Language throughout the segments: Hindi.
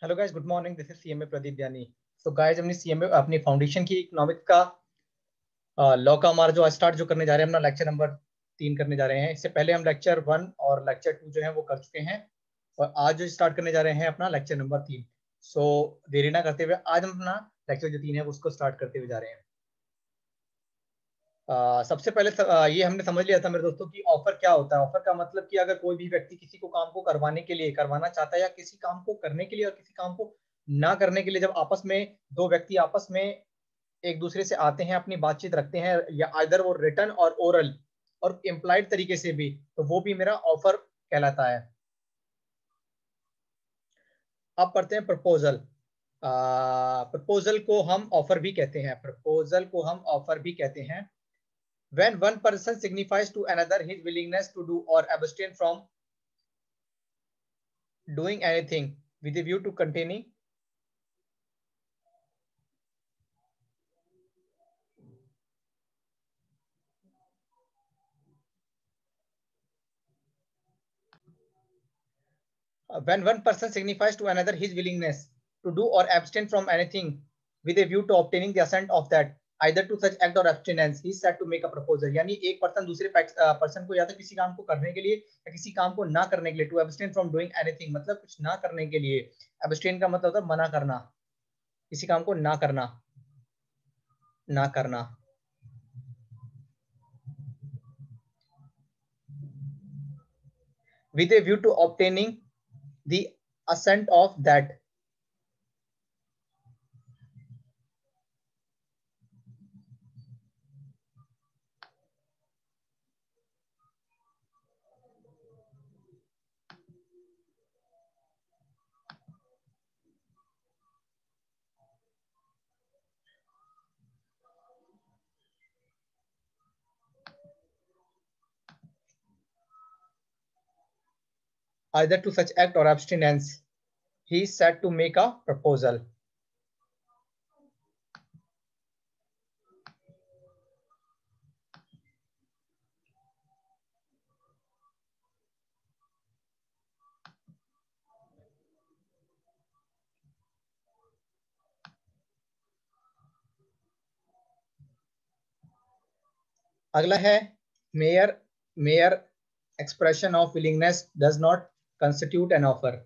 Hello guys, good morning. This is CMA Pradeep यानी। तो गाइस, हमने सीएमए अपनी फाउंडेशन की इकोनॉमिक्स का लॉ का हमारा जो स्टार्ट जो करने जा रहे हैं, अपना लेक्चर नंबर 3 करने जा रहे हैं। इससे पहले हम लेक्चर 1 और लेक्चर 2 जो है वो कर चुके हैं, और आज जो स्टार्ट करने जा रहे हैं अपना लेक्चर नंबर 3। सो देरी ना करते हुए आज हम अपना लेक्चर जो 3 है उसको स्टार्ट करते हुए जा रहे हैं। सबसे पहले ये हमने समझ लिया था मेरे दोस्तों कि ऑफर क्या होता है। ऑफर का मतलब कि अगर कोई भी व्यक्ति किसी को काम को करवाने के लिए करवाना चाहता है, या किसी काम को करने के लिए और किसी काम को ना करने के लिए, जब आपस में दो व्यक्ति आपस में एक दूसरे से आते हैं, अपनी बातचीत रखते हैं, या आइदर वो रिटर्न और ओरल और इम्प्लाइड तरीके से भी, तो वो भी मेरा ऑफर कहलाता है। अब पढ़ते हैं प्रपोजल। प्रपोजल को हम ऑफर भी कहते हैं। प्रपोजल को हम ऑफर भी कहते हैं। When one person signifies to another his willingness to do or abstain from doing anything with a view to containing when one person signifies to another his willingness to do or abstain from anything with a view to obtaining the assent of that, either to such act or abstinence, he is said to make a proposal। यानी एक पर्सन दूसरे पर्सन को या तो किसी काम को करने के लिए या किसी काम को ना करने के लिए, to abstain from doing anything मतलब कुछ ना करने के लिए। abstain का मतलब होता है मना करना, किसी काम को ना करना, ना करना। with a view to obtaining the assent of that, either to such act or abstinence, he is said to make a proposal। अगला है mere. Mere expression of willingness does not constitute an offer.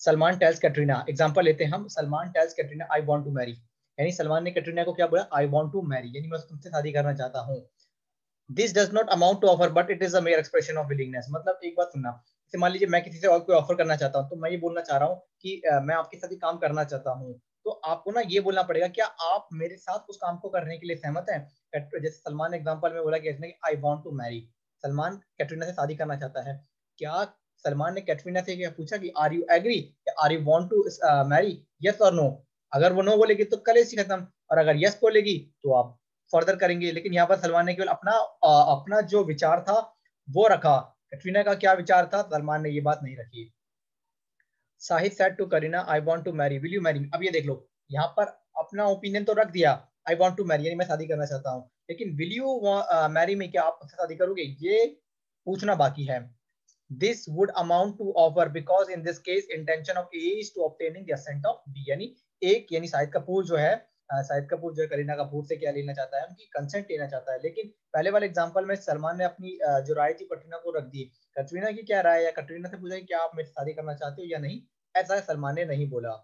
Salman tells Katrina, example लेते हैं हम। Salman tells Katrina I want to marry, यानी सलमान ने कैटरीना को क्या बोला? आई वांट टू मैरी, यानी मैं तुमसे शादी करना चाहता हूँ। This does not amount to offer but it is a mere expression of willingness. मतलब एक बात सुनना, जैसे मान लीजिए मैं किसी से और कोई ऑफर करना चाहता हूँ, तो मैं ये बोलना चाह रहा हूँ कि मैं आपके साथ ही काम करना चाहता हूँ, तो आपको ना ये बोलना पड़ेगा क्या आप मेरे साथ उस काम को करने के लिए सहमत हैं। जैसे सलमान ने एग्जांपल में बोला कि I want to marry, Salman Katrina से शादी करना चाहता है। क्या सलमान ने कैटरीना से क्या पूछा कि are you agree, are you want to marry, yes और नो? अगर वो नो बोलेगी तो कलेश ही खत्म, और अगर यस बोलेगी तो आप फर्दर करेंगे। लेकिन यहाँ पर सलमान ने केवल अपना जो विचार था वो रखा। कटरीना का क्या विचार था, सलमान ने ये बात नहीं रखी। Shahid said to Kareena I want to marry, will you marry. अब ये देख लो, यहाँ पर अपना ओपिनियन तो रख दिया, आई वांट टू मैरी यानी मैं शादी करना चाहता हूँ, लेकिन विल यू मैरी में क्या आप शादी करोगे ये पूछना बाकी है। This would amount to offer because in this case intention of A is to obtaining the assent of B. यानी एक, यानी शाहिद कपूर जो है, शाहिद कपूर जो है करीना कपूर से क्या लेना चाहता है, उनकी कंसेंट लेना चाहता है। लेकिन पहले वाले एग्जांपल में सलमान ने अपनी जो राय थी कटरीना को रख दी। कटरीना की क्या राय है, कटरीना से पूछा कि क्या आप मेरे से शादी करना चाहते हो या नहीं, ऐसा सलमान ने नहीं बोला।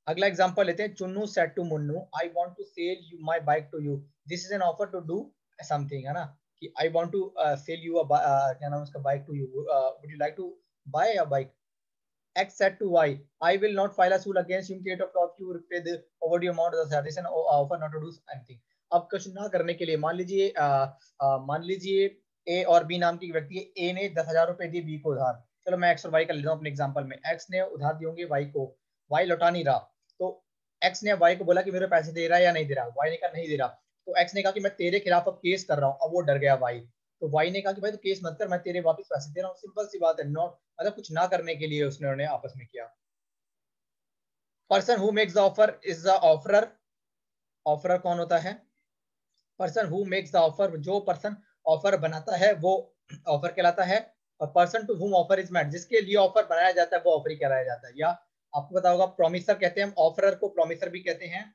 अगला एग्जांपल लेते हैं। Chunnu said to Munnu I want to sell you my bike to you, this is an offer to do something, है ना, कि I want to sell you क्या नाम उसका, bike to you, would you like to buy a bike. X said to Y, I will not file a suit against you in case of you repay the overdue amount of the salary and offer not to do anything। अब कुछ ना करने के लिए मान लीजिए ए और बी नाम की व्यक्ति है। ए ने 10,000 रुपए दिए बी को उधार। चलो मैं एक्स और वाई कर लेता हूँ अपने एग्जांपल में। एक्स ने उधार दिए होंगे वाई को, वाई लौटा नहीं रहा, तो एक्स ने वाई को बोला कि मेरे पैसे दे रहा है या नहीं दे रहा। वाई ने कहा नहीं दे रहा, तो एक्स ने कहा कि मैं तेरे खिलाफ अब केस कर रहा हूँ। अब वो डर गया वाई, तो वाई ने कहा कि भाई तो केस मत कर, मैं तेरे वापस पैसे दे रहा हूँ। सिंपल सी बात है। नॉट मतलब कुछ ना करने के लिए उसने आपस में किया। Person who makes the offer is the offerer. Offerer कौन होता है? Person who makes the offer, जो पर्सन ऑफर बनाता है वो ऑफर कहलाता है। और person to whom offer is made, जिसके लिए ऑफर बनाया जाता है वो ऑफर ही कहलाया जाता है। या आपको पता होगा प्रोमिसर कहते हैं हम, ऑफरर को प्रोमिसर भी कहते हैं,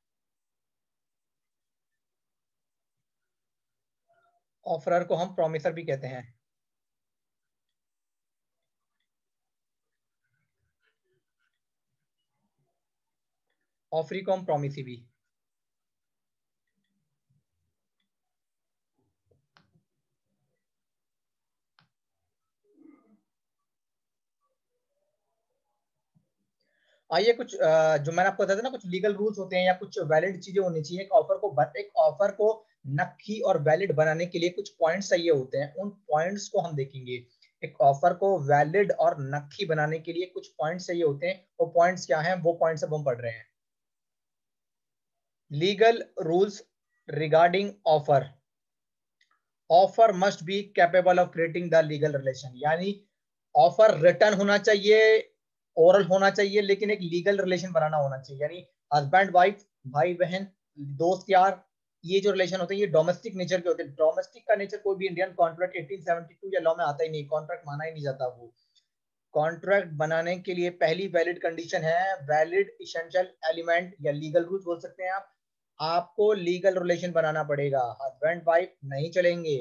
ऑफरर को हम प्रोमिसर भी कहते हैं। ऑफरी को हम प्रोमिसी भी। आइए कुछ जो मैंने आपको बताया था ना, कुछ लीगल रूल्स होते हैं या कुछ वैलिड चीजें होनी चाहिए एक ऑफर को नक्की और वैलिड बनाने के लिए कुछ पॉइंट्स चाहिए होते हैं, उन पॉइंट्स को हम देखेंगे। एक ऑफर को वैलिड और नक्की बनाने के लिए कुछ पॉइंट्स चाहिए होते हैं, वो पॉइंट्स क्या हैं, वो पॉइंट्स अब हम पढ़ रहे हैं। Legal rules regarding offer. Offer must be capable of creating the legal relation, यानी ऑफर रिटर्न होना चाहिए, ओरल होना चाहिए, लेकिन एक लीगल रिलेशन बनाना होना चाहिए, यानी हस्बैंड वाइफ, भाई बहन, दोस्त यार, ये जो रिलेशन होते हैं ये डोमेस्टिक नेचर के होते हैं। डोमेस्टिक का नेचर कोई भी इंडियन कॉन्ट्रैक्ट 1872 या लॉ में आता ही नहीं, कॉन्ट्रैक्ट माना ही नहीं जाता। वो कॉन्ट्रैक्ट बनाने के लिए पहली वैलिड कंडीशन है, वैलिड इसेंशियल एलिमेंट या लीगल रूल्स बोल सकते हैं आप। आपको लीगल रिलेशन बनाना पड़ेगा, हस्बैंड वाइफ नहीं चलेंगे,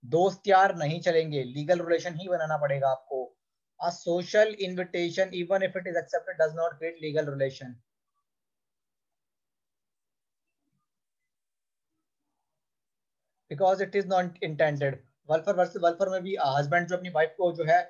दोस्त यार नहीं चलेंगे, लीगल रिलेशन ही बनाना पड़ेगा आपको। A social invitation, even if it is accepted, does not create legal relation. Because it is not intended. वल्फर वर्सेस वल्फर में भी हस्बैंड जो अपनी वाइफ को जो है,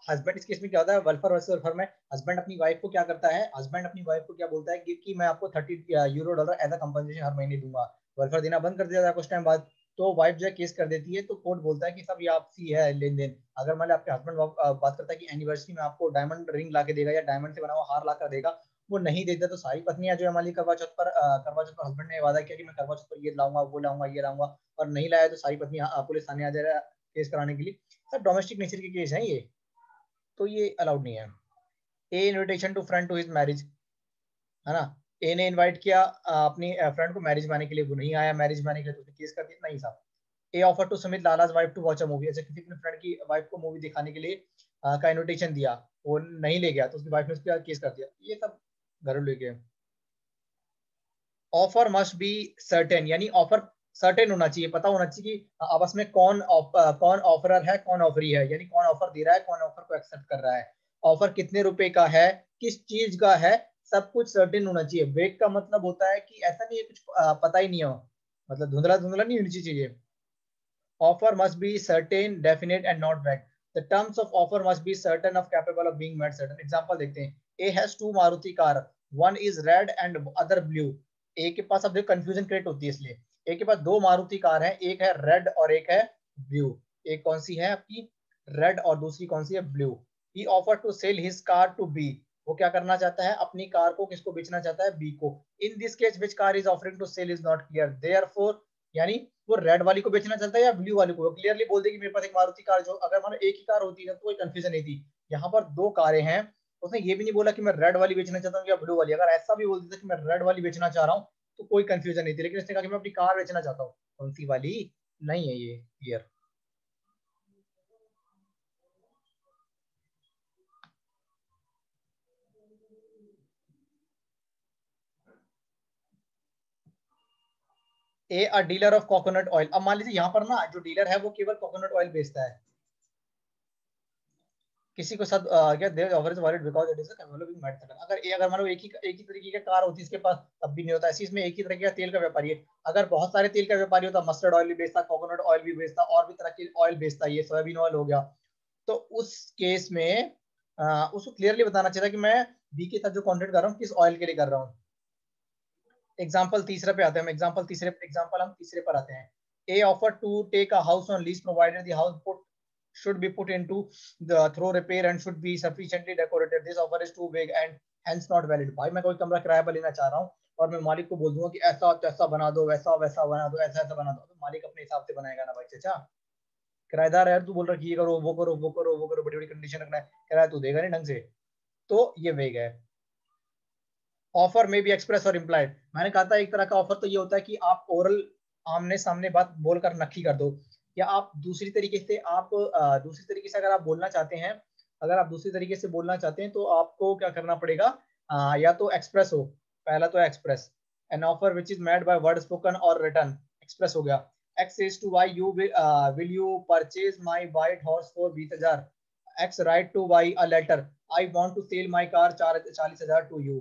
हस्बैंड इस केस में क्या होता है, वल्फर वर्सेस वल्फर में हस्बैंड अपनी वाइफ को क्या करता है, हस्बैंड अपनी वाइफ को क्या बोलता है कि मैं आपको 30 यूरो एज अ कंपनसेशन हर महीने दूंगा। वल्फर देना बंद कर दिया था कुछ टाइम बाद, तो वाइफ जो है केस कर देती है, तो कोर्ट बोलता है कि सब ये आपसी है लेन देन। अगर मान लो आपके हस्बैंड बात करता है कि एनिवर्सरी में आपको डायमंड रिंग ला के देगा या डायमंड से बना हुआ हार ला कर देगा, वो नहीं देता, तो सारी पत्नियां जो है हमारी करवा चौथ पर हस्बैंड ने वादा किया कि मैं करवा चौथ पर ये लाऊंगा, वो लाऊंगा, ये लाऊंगा, और नहीं लाया तो सारी पत्नी पुलिस थाने आ जाएगा केस कराने के लिए। सब डोमेस्टिक नेचर के केस हैं ये, तो ये अलाउड नहीं है। A invitation to friend to his marriage, है ना, ए ने इनवाइट किया अपनी फ्रेंड को मैरिज में आने के लिए, वो नहीं आया मैरिज में आने के लिए, तो उसने केस कर दिया, नहीं साहब। A offer to Sumit Lala's wife to watch a movie, ऐसे किसी अपने फ्रेंड की वाइफ को मूवी दिखाने के लिए का इनविटेशन दिया, वो नहीं ले गया, तो उसकी वाइफ ने उसके केस कर दिया, ये सब घरेलू लेके। ऑफर मस्ट बी सर्टेन, यानी ऑफर सर्टेन होना चाहिए, पता होना चाहिए कि आपस में कौन ऑफरर है, कौन ऑफरी है, यानी कौन ऑफर दे रहा है, कौन ऑफर को एक्सेप्ट कर रहा है, ऑफर कितने रुपए का है, किस चीज का है, सब कुछ सर्टेन होना चाहिए। वेग का मतलब होता है कि ऐसा नहीं है कुछ पता ही नहीं हो, मतलब धुंधला धुंधला नहीं होनी चाहिए। Offer must be certain, definite, and not vague. The terms of offer must be certain of capable of being met. Certain example देखते हैं। A has two Maruti car, one is red and other blue. A के पास, अब देखो कंफ्यूजन क्रिएट होती है इसलिए, A के पास दो मारुति कार है, एक है रेड और एक है ब्लू। एक कौन सी है आपकी, रेड, और दूसरी कौन सी है, blue. He offered to sell his car to B. वो क्या करना चाहता है, अपनी कार को किसको बेचना चाहता है, बी को। In this case which car is offering to sell is not clear, therefore, यानी वो रेड वाली को बेचना चाहता है या ब्लू वाली को, क्लियरली बोल दे कि मेरे पास एक मारुति कार, जो अगर मान लो एक ही कार होती है तो कोई कंफ्यूजन नहीं थी। यहाँ पर दो कारें हैं, उसने ये भी नहीं बोला कि मैं रेड वाली बेचना चाहता हूँ या ब्लू वाली, अगर ऐसा भी बोल देता कि मैं रेड वाली बेचना चाह रहा हूँ तो कोई कंफ्यूजन नहीं थी, लेकिन उसने कहा कि मैं अपनी कार बेचना चाहता हूँ, कौन सी वाली, नहीं है ये clear. A a dealer of coconut oil, अब मान लीजिए यहाँ पर ना जो डीलर है वो केवल कोकोनट ऑयल बेचता है, किसी को साथ क्या there offer is valid because it is a developing method. अगर मान लो एक ही तरीके का कार होती है इसके पास, तब भी नहीं होता ऐसी, इसमें एक ही तरह का तेल का व्यापारी है। अगर बहुत सारे तेल का व्यापारी होता, मस्टर्ड ऑयल भी बेचता, कोकोनट ऑयल भी बेचता, और भी तरह के ऑयल बेचता, ये सोयाबीन ऑयल हो गया, तो उस केस में उसको क्लियरली बताना चाहिए कि मैं बी के साथ जो कॉन्ट्रैक्ट कर रहा हूँ किस ऑयल के लिए कर रहा हूँ। एग्जाम्पल तीसरे पे आते हैं हम, एग्जाम्पल हम तीसरे पर आते हैं। A offer to take a house on lease provided the house put should be put into the through repair and should be sufficiently decorated. This offer is too big and hence not valid. भाई मैं कोई कमरा किराए पर लेना चाह रहा हूँ और मैं मालिक को बोल दूंगा कि ऐसा ऐसा बना दो, वैसा वैसा बना दो, ऐसा ऐसा बना दो, तो मालिक अपने हिसाब से बनाएगा ना भाई चाचा। किराएदार है, तू बोल रहा है कि ये करो वो करो वो करो वो करो, बड़ी बड़ी कंडीशन रखना है, किराया तू देगा नहीं ढंग से, तो ये वेग है। ऑफर में भी एक्सप्रेस और इम्प्लाइड, मैंने कहा था एक तरह का ऑफर तो ये होता है कि आप ओरल, आमने सामने बात बोलकर नक्की कर दो, या आप दूसरी तरीके से अगर आप बोलना चाहते हैं अगर आप दूसरी तरीके से बोलना चाहते हैं तो आपको क्या करना पड़ेगा, या तो एक्सप्रेस हो, पहला तो express, N offer which is made by word spoken और रिटन, एक्सप्रेस हो गया। X says to Y, will you purchase my white horse for 20,000? X write to Y a letter, I want to sell my car 40,000 to you।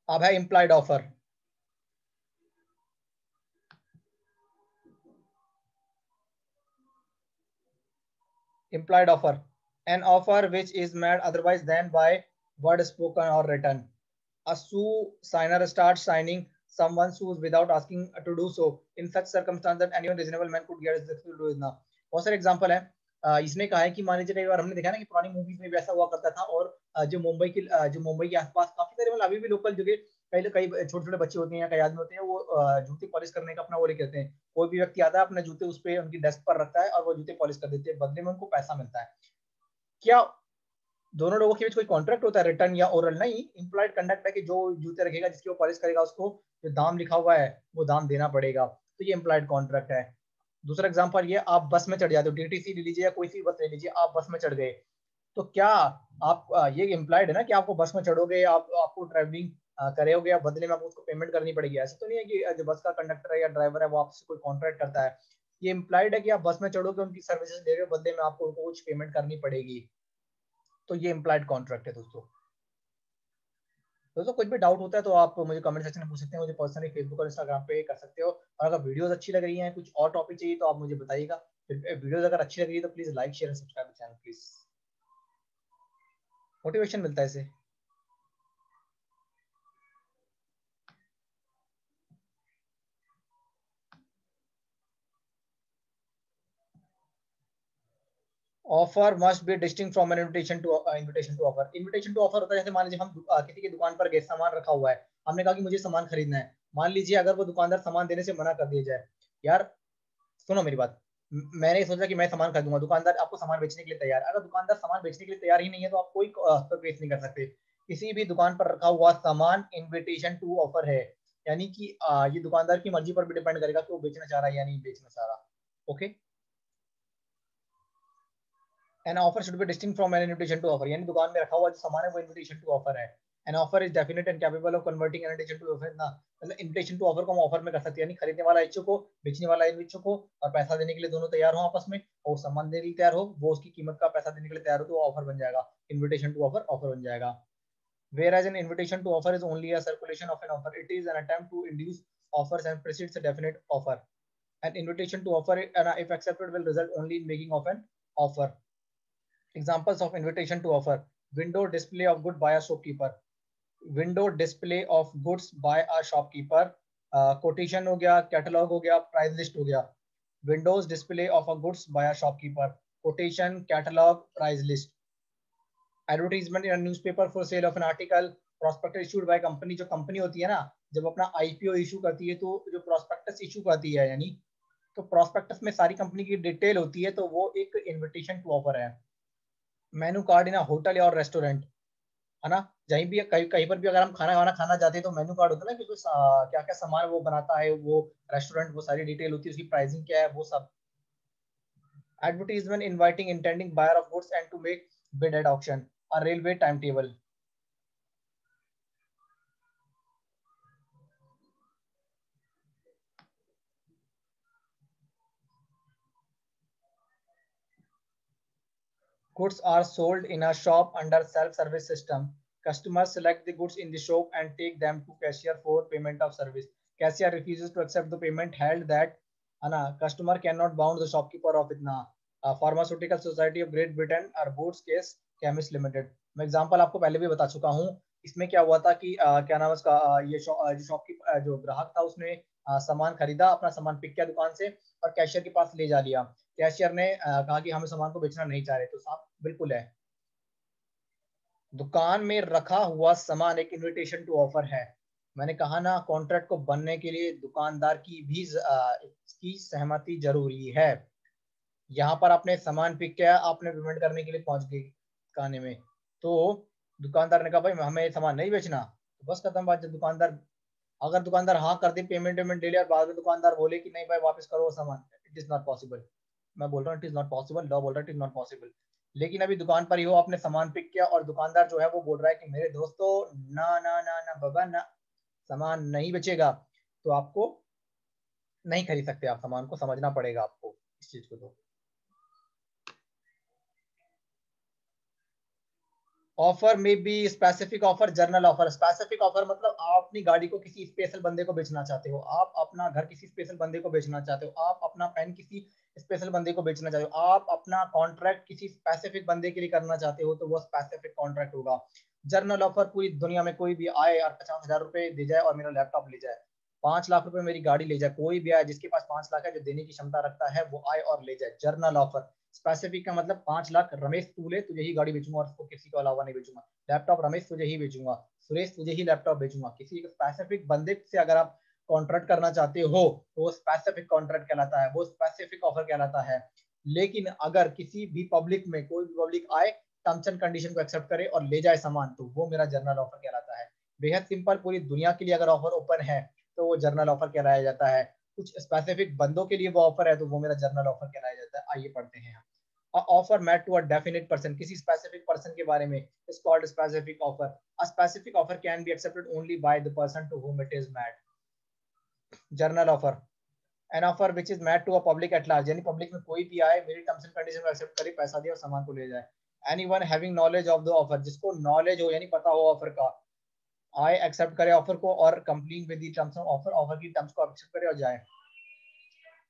अब है implied offer। Implied offer, an offer which is made otherwise than by word spoken or written। A sue signer starts signing someone's shoes without asking to do so। In such circumstances, anyone reasonable man could get to do it now। बहुत सारे एग्जाम्पल है। इसने कहा है कि मान लीजिए कई बार हमने देखा ना कि पुरानी मूवीज में भी ऐसा हुआ करता था, और जो मुंबई के आसपास काफी सारे, मतलब अभी भी लोकल जगह कई कई छोटे छोटे बच्चे होते हैं या कई आदमी होते हैं, वो जूते पॉलिश करने का अपना वो लेके रहते हैं। कोई भी व्यक्ति आता है अपने जूते उस पर उनकी डेस्क पर रखता है और वो जूते पॉलिश कर देते हैं, बदले में उनको पैसा मिलता है। क्या दोनों लोगों के बीच कोई कॉन्ट्रैक्ट होता है रिटर्न या ओरल? नहीं, इम्प्लॉयड कंडक्ट है कि जो जूते रखेगा, जिसकी वो पॉलिश करेगा, उसको जो दाम लिखा हुआ है वो दाम देना पड़ेगा, तो ये इम्प्लॉयड कॉन्ट्रैक्ट है। दूसरा एग्जांपल ये, आप बस में चढ़ जाते हो, टीटीसी ले लीजिए या कोई सी बस ले लीजिए, आप बस में चढ़ गए, तो क्या आप ये इम्प्लॉयड है ना कि आपको बस में चढ़ोगे, आपको ट्रैवलिंग करोगे, या बदले में आपको उसको पेमेंट करनी पड़ेगी। ऐसा तो नहीं है कि जो बस का कंडक्टर है या ड्राइवर है वो आपसे कोई कॉन्ट्रैक्ट करता है। ये इम्प्लॉयड है कि आप बस में चढ़ोगे, उनकी सर्विसेज ले रहे हो, बदले में आपको उनको कुछ पेमेंट करनी पड़ेगी, तो ये इम्प्लॉयड कॉन्ट्रैक्ट है दोस्तों। दोस्तों कुछ भी डाउट होता है तो आप मुझे कमेंट सेक्शन में पूछ सकते हैं, मुझे पर्सनली फेसबुक और इंस्टाग्राम पे कर सकते हो। और अगर वीडियोस अच्छी लग रही हैं, कुछ और टॉपिक चाहिए तो आप मुझे बताइएगा। वीडियोस अगर अच्छी लग रही है तो please like share and subscribe channel please, motivation मिलता है इससे। Offer must be distinct from an invitation to offer. Invitation to offer होता है जैसे मान लीजिए हम किसी की दुकान पर गए, सामान रखा हुआ है, हमने कहा कि मुझे सामान खरीदना है। मान लीजिए अगर वो दुकानदार सामान देने से मना कर दिया जाए, यार सुनो मेरी बात, मैंने सोचा कि मैं सामान खरीदूंगा, दुकानदार आपको सामान बेचने के लिए तैयार। अगर दुकानदार सामान बेचने के लिए तैयार ही नहीं है तो आप कोई पेश नहीं कर सकते। किसी भी दुकान पर रखा हुआ सामान इनविटेशन टू ऑफर है, यानी कि ये दुकानदार की मर्जी पर भी डिपेंड करेगा कि वो बेचना चाह रहा है या नहीं बेचना चाह रहा। Okay, an offer should be distinct from an invitation to offer, यानी दुकान में रखा हुआ जो सामान है वो इनविटेशन टू ऑफर है। An offer is definite and capable of converting an invitation to offer ना, मतलब इनविटेशन टू ऑफर को हम ऑफर में कर सकते हैं, यानी खरीदने वाला इच्छुक हो, बेचने वाला इच्छुक हो, और पैसा देने के लिए दोनों तैयार हो आपस में, और सामान देने के लिए तैयार हो, वो उसकी कीमत का पैसा देने के लिए तैयार हो, तो वो ऑफर बन जाएगा, इनविटेशन टू ऑफर ऑफर बन जाएगा। Whereas an invitation to offer is only a circulation of an offer, it is an attempt to induce offers and precedes a definite offer. An invitation to offer, if accepted, will result only in making of an offer. Examples of invitation to offer: window display of goods by a shopkeeper, window display of goods by a shopkeeper, quotation हो गया, catalog हो गया, price list हो गया। windows display of a goods by a shopkeeper, quotation, catalog, price list। Advertisement in newspaper for sale of an article, prospectus issued by company, जो कंपनी होती है ना, जब अपना आईपीओ इशू करती है तो जो प्रोस्पेक्टस इशू करती है, यानी तो प्रोस्पेक्टस में सारी कंपनी की डिटेल होती है, तो वो एक इनविटेशन टू ऑफर है। मेनू कार्ड इन होटल और रेस्टोरेंट, है ना, कहीं भी कहीं कहीं पर भी अगर हम खाना वाना खाना चाहते हैं तो मेनू कार्ड होता है ना कि क्या क्या सामान वो बनाता है वो रेस्टोरेंट, वो सारी डिटेल होती है, उसकी प्राइसिंग क्या है वो सब। Advertisement inviting intending buyer of goods and to make bid at auction, a railway timetable। Goods are sold in a shop under self-service system. Customers select the goods in the shop and take them to cashier for payment of service. Cashier refuses to accept the payment, held that customer cannot bound the shopkeeper of itna। Pharmaceutical Society of Great Britain और Boots Case Chemist Limited। मैं एग्जांपल आपको पहले भी बता चुका हूँ। इसमें क्या हुआ था कि क्या नाम है उसका, ये शॉपकीपर जो ग्राहक था उसने सामान खरीदा, अपना सामान पिक किया दुकान से और कैशियर के पास ले जा लिया। कैशियर ने कहा कि हम इस सामान को बेचना नहीं चाह रहे, तो साहब बिल्कुल है, दुकान में रखा हुआ सामान एक इनविटेशन टू ऑफर है। मैंने कहा ना, कॉन्ट्रैक्ट को बनने के लिए दुकानदार की भी इसकी सहमति जरूरी है। यहाँ पर आपने सामान पिक किया, आपने पेमेंट करने के लिए पहुंच गए खाने में, तो दुकानदार ने कहा भाई हमें ये सामान नहीं बेचना, तो बस खत्म बात। जब दुकानदार, अगर दुकानदार हाँ कर दे, पेमेंट ले लिया और बाद में दुकानदार बोले कि नहीं भाई वापस करो वो सामान, इट इज नॉट पॉसिबल। मैं बोल रहा हूँ it is not possible, law बोल रहा है इट इज नॉट पॉसिबल। लेकिन अभी दुकान पर ही हो, आपने सामान पिक किया और दुकानदार जो है वो बोल रहा है कि मेरे दोस्तों ना ना ना ना बाबा ना, सामान नहीं बेचेगा, तो आपको नहीं खरीद सकते आप सामान को, समझना पड़ेगा आपको इस चीज को। तो ऑफर में भी specific offer, journal offer. Specific offer मतलब आप अपनी गाड़ी को किसी स्पेशल बंदे को बेचना चाहते हो, आप अपना घर किसी स्पेशल बंदे को बेचना चाहते हो, आप अपना पेन किसी स्पेशल बंदे को बेचना चाहते हो, आप अपना कॉन्ट्रैक्ट किसी स्पेसिफिक बंदे के लिए करना चाहते हो, तो वो स्पेसिफिक कॉन्ट्रैक्ट होगा। जर्नल ऑफर पूरी दुनिया में कोई भी आए और 50,000 रुपए दे जाए और मेरा लैपटॉप ले जाए, 5 लाख रुपए मेरी गाड़ी ले जाए, कोई भी आए जिसके पास 5 लाख है, जो देने की क्षमता रखता है, वो आए और ले जाए। Journal offer. स्पेसिफिक का मतलब 5 लाख रमेश तू ले, तुझे ही गाड़ी बेचूंगा और उसको किसी को अलावा नहीं बेचूंगा। लैपटॉप रमेश तुझे ही बेचूंगा, सुरेश तुझे ही लैपटॉप बेचूंगा। किसी स्पेसिफिक बंदे से अगर आप कॉन्ट्रैक्ट करना चाहते हो तो वो स्पेसिफिक कॉन्ट्रैक्ट कहलाता है, वो स्पेसिफिक ऑफर कहलाता है। लेकिन अगर किसी भी पब्लिक में कोई भी पब्लिक आए, टर्म्स एंड कंडीशन को एक्सेप्ट करे और ले जाए सामान, तो वो मेरा जर्नल ऑफर कहलाता है। बेहद सिंपल, पूरी दुनिया के लिए अगर ऑफर ओपन है तो वो जर्नल ऑफर कहलाया जाता है। कुछ स्पेसिफिक बंदों के लिए वो ऑफर है तो वो मेरा जर्नल ऑफर कहलाया जाता है। आइए पढ़ते हैं। Offer made to a definite person, किसी स्पेसिफिक पर्सन के बारे में, is called specific offer. A specific offer can be accepted only by the person to whom it is made। General offer, an offer which is made to a public at large, यानी पब्लिक में कोई भी आए, मेरी टर्म्स एंड कंडीशन को एक्सेप्ट करे, पैसा दे और सामान को ले जाए। Anyone having knowledge of the offer, जिसको नॉलेज हो यानी पता हो ऑफर का, आए एक्सेप्ट करे ऑफर को और complete with the terms of offer, offer की टर्म्स को एक्सेप्ट करे और जाए।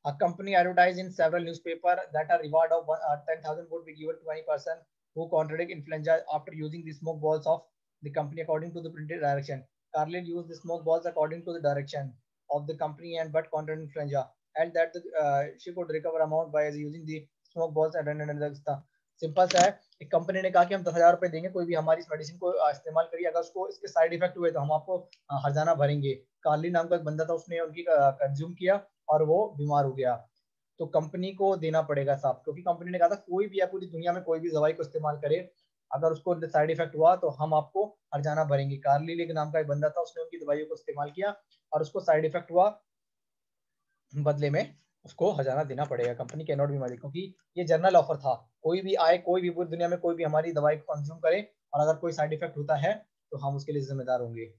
A company advertised in several newspapers that a reward of 10,000 would be given to any person who contradict influenza after using the smoke balls of the company according to the printed direction. Carlyle used the smoke balls according to the direction of the company and but contradicted influenza, and that she could recover amount by using the smoke balls and the simple सा है। एक कंपनी ने कहा कि हम 10,000 रुपए देंगे, कोई भी हमारी इस मेडिसिन को इस्तेमाल करिए, अगर उसको इसके साइड इफेक्ट हुए तो हम आपको हर्जाना भरेंगे। कार्ली नाम का एक बंदा था, उसने उनकी कंज्यूम किया और वो बीमार हो गया, तो कंपनी को देना पड़ेगा साहब, क्योंकि कंपनी ने कहा था कोई भी है पूरी दुनिया में कोई भी दवाई को इस्तेमाल करे, अगर उसको साइड इफेक्ट हुआ तो हम आपको हर्जाना भरेंगे। कार्ली के नाम का एक बंदा था, उसने उनकी दवाइयों को इस्तेमाल किया और उसको साइड इफेक्ट हुआ, बदले में उसको हर्जाना देना पड़ेगा। Company can not be money, क्योंकि ये जर्नल ऑफर था, कोई भी आए, कोई भी पूरी दुनिया में कोई भी हमारी दवाई को कंज्यूम करे और अगर कोई साइड इफेक्ट होता है तो हम उसके लिए जिम्मेदार होंगे।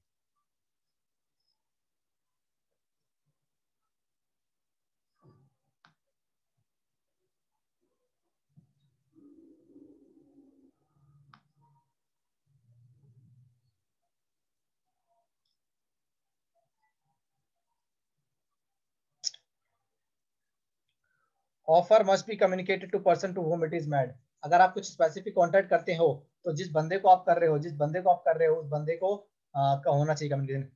Offer must be communicated to person to whom it is made. अगर आप कुछ स्पेसिफिक कॉन्टेक्ट करते हो तो जिस बंदे को आप कर रहे हो, जिस बंदे को आप कर रहे हो, उस बंदे को का होना चाहिए communication.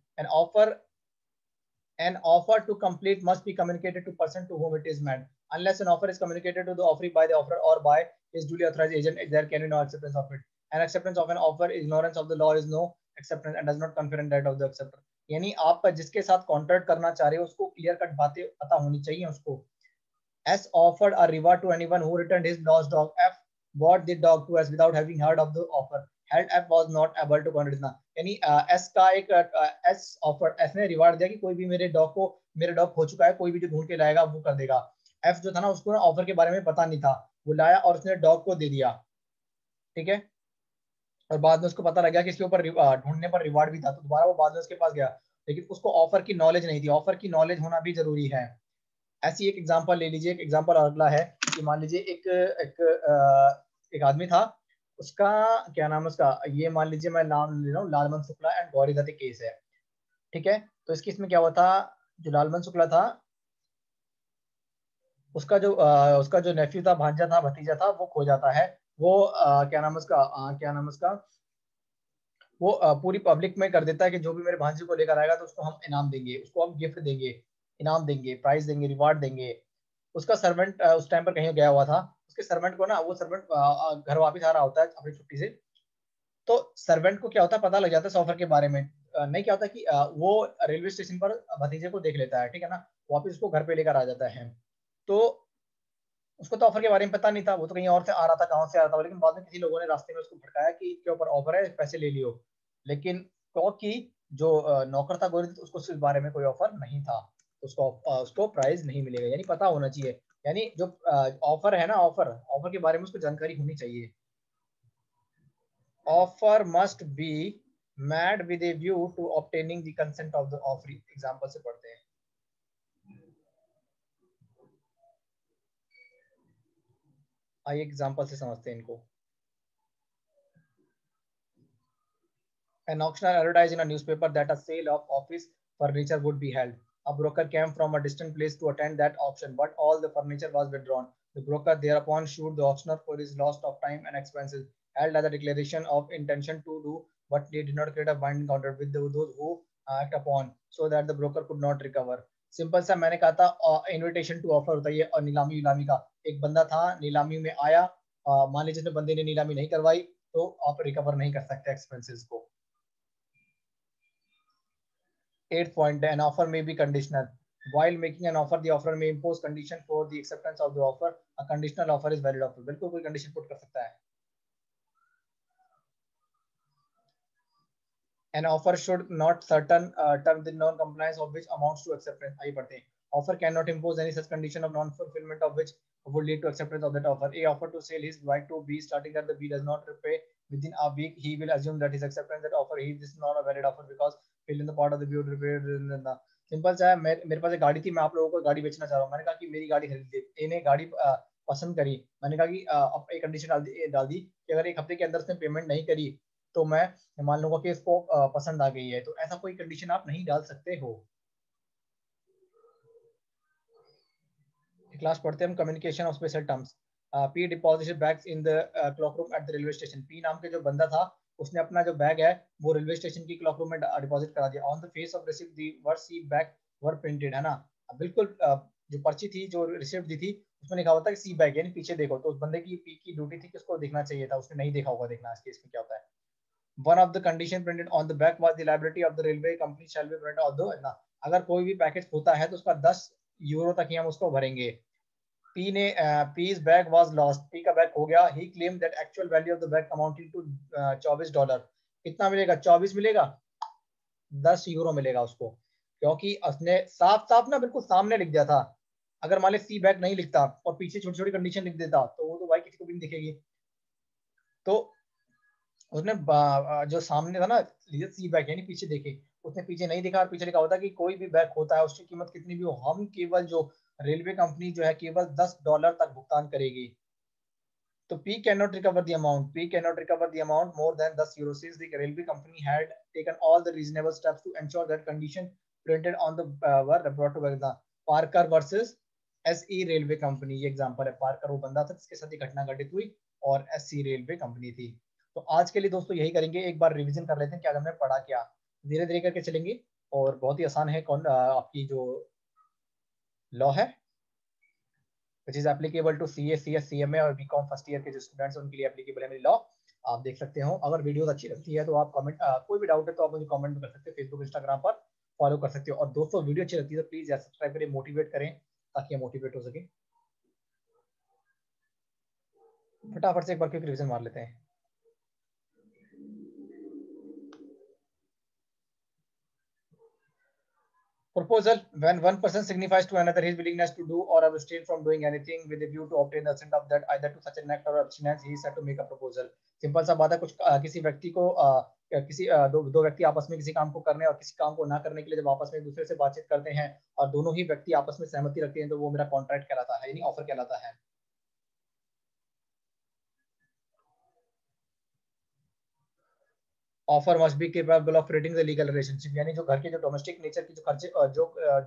An offer to complete must be communicated to person to whom it is meant. Unless an offer is communicated to the offeree by the offerer or by his duly authorized agent, there can be no acceptance of it. An acceptance of an offer, ignorance of the law is no acceptance and does not confer on right of the acceptor. यानी आप जिसके साथ कॉन्ट्रैक्ट करना चाह रहे हो उसको क्लियर कट बातें पता होनी चाहिए उसको। S offered a reward to anyone who returned his lost dog. F bought the dog to S without having heard of the offer. Held F was not able to contradict। यानी S का एक S ऑफर, S ने रिवार्ड दिया कि कोई भी मेरे डॉग को, मेरा डॉग खो चुका है, कोई भी जो ढूंढ के लाएगा वो कर देगा। F जो था ना, उसको ना ऑफर के बारे में पता नहीं था, वो लाया और उसने डॉग को दे दिया, ठीक है, और बाद में उसको पता लग गया कि इसके ऊपर ढूंढने पर रिवार्ड भी था, तो दोबारा वो बाद में उसके पास गया, लेकिन उसको ऑफर की नॉलेज नहीं थी। ऑफर की नॉलेज होना भी जरूरी है। ऐसी एक एग्जांपल ले लीजिए, एक एग्जांपल अगला है कि मान लीजिए एक एक आदमी था, उसका क्या नाम है उसका, ये मान लीजिए मैं नाम ले रहा हूँ, लालमन शुक्ला एंड गौरी दत्त केस है, ठीक है। तो इस केस में क्या हुआ था, जो लालमन शुक्ला था, उसका जो नेफ्यू था, भांजा था, भतीजा था, वो खो जाता है। वो क्या नाम है उसका, क्या नाम है उसका, वो पूरी पब्लिक में कर देता है कि जो भी मेरे भांजे को लेकर आएगा तो उसको हम इनाम देंगे, उसको हम गिफ्ट देंगे, इनाम देंगे, प्राइज देंगे, रिवार्ड देंगे। उसका सर्वेंट उस टाइम पर कहीं गया हुआ था, उसके सर्वेंट को ना, वो सर्वेंट घर वापस आ रहा होता है अपनी छुट्टी से, तो सर्वेंट को क्या होता है, पता लग जाता है इस ऑफर के बारे में। नहीं, क्या होता है कि वो रेलवे स्टेशन पर भतीजे को देख लेता है, ठीक है ना, वापस उसको घर पे लेकर आ जाता है। तो उसको तो ऑफर के बारे में पता नहीं था, वो तो कहीं और से आ रहा था, कहाँ से आ रहा था, लेकिन बाद में किसी लोगों ने रास्ते में उसको भटकाया कि इसके ऊपर ऑफर है, पैसे ले लियो। लेकिन क्योंकि जो नौकर था गोरी, उसको इस बारे में कोई ऑफर नहीं था, उसको उसको प्राइज नहीं मिलेगा, यानी पता होना चाहिए। यानी जो ऑफर है ना, ऑफर ऑफर के बारे में उसको जानकारी होनी चाहिए। Offer must be made with a view to obtaining the consent of the offeree. Example से पढ़ते हैं, आइए एग्जांपल से समझते हैं इनको। An auctioneer advertised in a newspaper that a sale of office furniture would be held. A broker came from a distant place to attend that auction, but all the furniture was withdrawn. The broker thereupon sued the auctioneer for his loss of time and expenses, held as a declaration of intention to do, but they did not create a binding contract with those who act upon, so that the broker could not recover. Simple सा मैंने कहा था इनविटेशन टू ऑफर होता है और नीलामी नीलामी का। एक बंदा था नीलामी में आया, मान लीजिए जिसने बंदे ने नीलामी नहीं करवाई तो आप रिकवर नहीं कर सकते एक्सपेंसेस को। Eighth point, an offer may be conditional. While making an offer, the offer may impose condition for the acceptance of the offer. A conditional offer is valid offer. बिल्कुल कोई condition put कर सकता है। An offer should not certain terms in non-compliance of which amounts to acceptance. आइए पढ़ते हैं। Offer cannot impose any such condition of non-fulfillment of which would lead to acceptance of that offer. A offer to sell his right to B starting that the B does not repay within a week. He will assume that his acceptance that offer he this is not a valid offer because fill in the part of the B would repay. Simple सा है, मेरे पास एक गाड़ी थी, मैं आप लोगों को गाड़ी बेचना चाह रहा हूँ। मैंने कहा कि मेरी गाड़ी खरीद ले। ए ने गाड़ी पसंद करी। मैंने कहा कि अब एक कंडीशन डाल दी कि अगर एक हफ्ते के अंदर उसने पेमेंट नहीं करी तो मैं मान लूंगा कि इसको पसंद आ गई है। तो ऐसा कोई कंडीशन आप नहीं डाल सकते हो। क्लास पढ़ते हैं हम communication of special terms. P deposited bags in the clock room at the railway station. P नाम के जो बंदा था उसने अपना जो बैग है वो रेलवे स्टेशन की क्लॉक रूम में डिपॉजिट करा दिया। On the face of receipt the word see back were printed, है ना। बिल्कुल जो पर्ची थी, जो रिसिप्ट दी थी उसमें लिखा हुआ था कि सी बैग, यानी पीछे देखो। तो उस बंदे की पी की ड्यूटी थी कि उसको देखना चाहिए था, उसने नहीं देखा होगा। देखना इस केस में क्या होता है। One of the condition printed on the back was the liability of the railway company shall be printed on the, अगर कोई भी पैकेज होता है तो उसका 10 यूरो तक ही हम उसको भरेंगे। पी ने P's bag was lost, P का बैग खो गया। He claim that actual value of the bag amounting to $24। कितना मिलेगा? 24 मिलेगा, 10 यूरो मिलेगा उसको, क्योंकि उसने साफ साफ ना बिल्कुल सामने लिख दिया था। अगर मान ली सी बैग नहीं लिखता और पीछे छोटी छोटी कंडीशन लिख देता तो वो तो भाई किसी को भी नहीं दिखेगी। तो उसने जो सामने था ना सी बैग यानी पीछे देखे, उसने पीछे नहीं देखा और पीछे लिखा होता कि कोई भी बैग होता है उसकी कीमत कितनी भी हो, हम केवल जो रेलवे कंपनी जो है केवल $10 तक भुगतान करेगी। तो P cannot recover the amount. P cannot recover the amount more than 10 euros since the railway company had taken all the reasonable steps to ensure that condition printed on the were brought to the Parker versus SE railway company. ये एग्जांपल है। पार्कर वो बंदा था जिसके साथ ये घटना घटित हुई और SE रेलवे कंपनी थी। तो आज के लिए दोस्तों यही करेंगे, एक बार रिवीजन कर लेते हैं कि आज हमने पढ़ा क्या। धीरे धीरे करके चलेंगे और बहुत ही आसान है। कौन आपकी जो लॉ है which is applicable to CA, CS, CMA और बीकॉम फर्स्ट ईयर के जो स्टूडेंट्स हैं उनके लिए एप्लीकेबल है मेरी लॉ। आप देख सकते हो। अगर वीडियोस अच्छी लगती है तो आप कमेंट, कोई भी डाउट है तो आप मुझे कमेंट कर सकते हो, फेसबुक इंस्टाग्राम पर फॉलो कर सकते हो। और दोस्तों वीडियो अच्छी लगती है तो प्लीज यार सब्सक्राइब करें, मोटिवेट करें ताकि हम मोटिवेट हो सके। फटाफट से एक बार क्विक रिवीजन मार लेते हैं। Proposal: when one person signifies to another his willingness to do or abstain from doing anything with a view to obtain the assent of that either to such an act or abstinence, he is said to make a proposal. Simple सा बात है। कुछ किसी व्यक्ति को किसी दो व्यक्ति आपस में किसी काम को करने और किसी काम को ना करने के लिए जब आपस में एक दूसरे से बातचीत करते हैं और दोनों ही व्यक्ति आपस में सहमति रखते हैं तो वो मेरा कॉन्ट्रैक्ट कहलाता है, यानी ऑफर कहलाता है। Offer must be capable of rating the legal relationship, यानी जो घर के जो डोमेस्टिक नेचर की जो खर्चे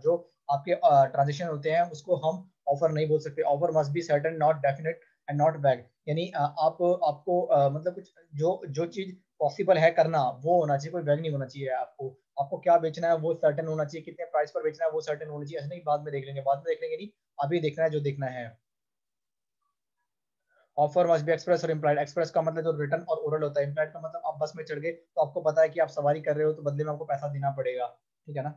जो आपके ट्रांजेक्शन होते हैं उसको हम ऑफर नहीं बोल सकते। Offer must be certain not definite and not वैग, यानी आप आपको मतलब कुछ जो जो चीज पॉसिबल है करना वो होना चाहिए, कोई वैग नहीं होना चाहिए। आपको आपको क्या बेचना है वो सर्टेन होना चाहिए, कितने प्राइस पर बेचना है वो सर्टेन होना चाहिए। ऐसा नहीं बाद में देख लेंगे, बाद में देख लेंगे नहीं, अभी देखना है जो देखना है। ऑफर मस्ट बी एक्सप्रेस और इम्प्लाइड। एक्सप्रेस का मतलब जो रिटर्न और ओरल होता है। इम्प्लाइड का मतलब आप बस में चढ़ गए तो आपको पता है कि आप सवारी कर रहे हो तो बदले में आपको पैसा देना पड़ेगा, ठीक है ना।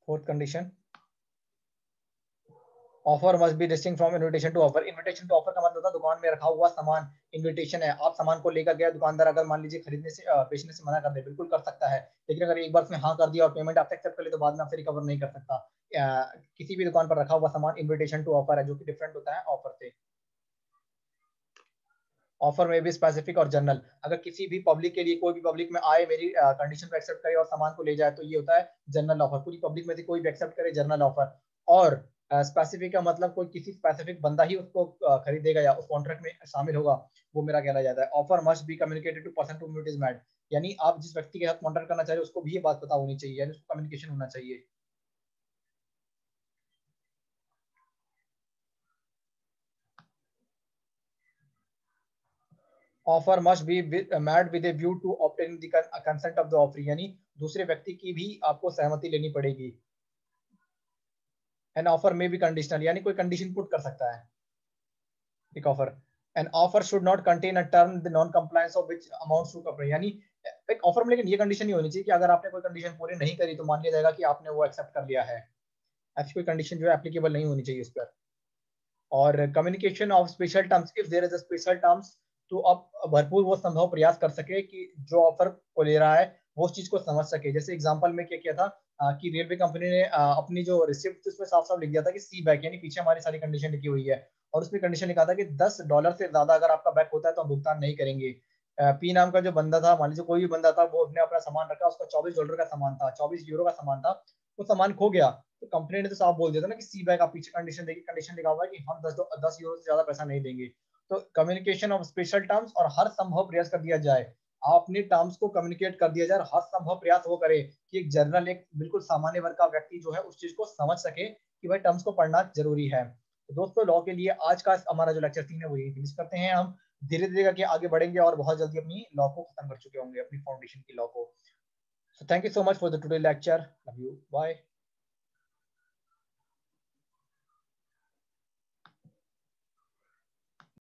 Fourth condition, offer must be distinct from invitation to offer. Invitation to offer का मतलब होता है दुकान में रखा हुआ सामान इनविटेशन है, आप सामान को लेकर गए, दुकानदार अगर मान लीजिए खरीदने से बेचने से मना कर दे, बिल्कुल कर सकता है, लेकिन अगर एक बार उसने हाँ कर दिया और पेमेंट आपसे एक्सेप्ट कर ली तो बाद में आपसे रिकवर नहीं कर सकता। किसी भी दुकान पर रखा हुआ सामान इनविटेशन टू ऑफर है, जो कि डिफरेंट होता है ऑफर से। ऑफर में भी स्पेसिफिक और जनरल, अगर किसी भी पब्लिक के लिए कोई भी पब्लिक में आए, मेरी कंडीशन को एक्सेप्ट करे और सामान को ले जाए, तो ये होता है जनरल ऑफर। पूरी पब्लिक में से कोई भी एक्सेप्ट करे, जनरल ऑफर। और स्पेसिफिक का मतलब कोई किसी स्पेसिफिक बंदा ही उसको खरीदेगा या उस कॉन्ट्रैक्ट में शामिल होगा, वो मेरा कहना जाता है। Offer must be communicated to person to whom it is made, यानी आप जिस व्यक्ति के साथ कॉन्ट्रैक्ट करना चाहिए उसको भी ये बात पता होनी चाहिए, यानी उसको कम्युनिकेशन होना चाहिए। Offer must be made with a view to obtain the consent of the offer, यानी दूसरे व्यक्ति की भी आपको सहमति लेनी पड़ेगी। एन ऑफर में भी कंडीशनल, यानी कोई कंडीशन पुट कर सकता है एक offer. An offer should not contain a term the non compliance of which amounts to cover, यानी एक ऑफर में लेकिन ये कंडीशन नहीं होनी चाहिए कि अगर आपने कोई कंडीशन पूरी नहीं करी तो मान लिया जाएगा कि आपने वो एक्सेप्ट कर लिया है। ऐसी कोई कंडीशन जो है एप्लीकेबल नहीं होनी चाहिए उस पर। और communication of special terms, if there is a special terms, तो आप भरपूर वो संभव प्रयास कर सके कि जो ऑफर को ले रहा है वो उस चीज को समझ सके। जैसे एग्जांपल में क्या किया था कि रेलवे कंपनी ने अपनी जो रिसिप्ट उसमें साफ साफ लिख दिया था कि सी बैक, यानी पीछे हमारी सारी कंडीशन लिखी हुई है, और उसमें कंडीशन लिखा था कि $10 से ज्यादा अगर आपका बैक होता है तो हम भुगतान नहीं करेंगे। पी नाम का जो बंदा था, मान लीजिए कोई भी बंदा था, वो उसने अपना सामान रखा, उसका $24 का सामान था, 24 यूरो का सामान था, वो सामान खो गया, तो कंपनी ने तो साफ बोल दिया था ना कि सी बैक, आप पीछे कंडीशन देखिए, कंडीशन लिखा हुआ है कि हम 10 यूरो से ज्यादा पैसा नहीं देंगे। तो कम्युनिकेशन ऑफ स्पेशल टर्म्स, और हर संभव प्रयास कर दिया जाए, आप अपने टर्म्स को कम्युनिकेट कर दिया जाए, और हर संभव प्रयास वो करे कि एक जनरल, एक बिल्कुल सामान्य वर्ग का व्यक्ति जो है उस चीज को समझ सके कि भाई टर्म्स को पढ़ना जरूरी है। तो दोस्तों, लॉ के लिए आज का हमारा जो लेक्चर 3 है वो यही फिनिश करते हैं। हम धीरे धीरे करके आगे बढ़ेंगे और बहुत जल्दी अपनी लॉ को खत्म कर चुके होंगे, अपनी फाउंडेशन की लॉ को। So thank you so much for the today lecture. Love you. Bye.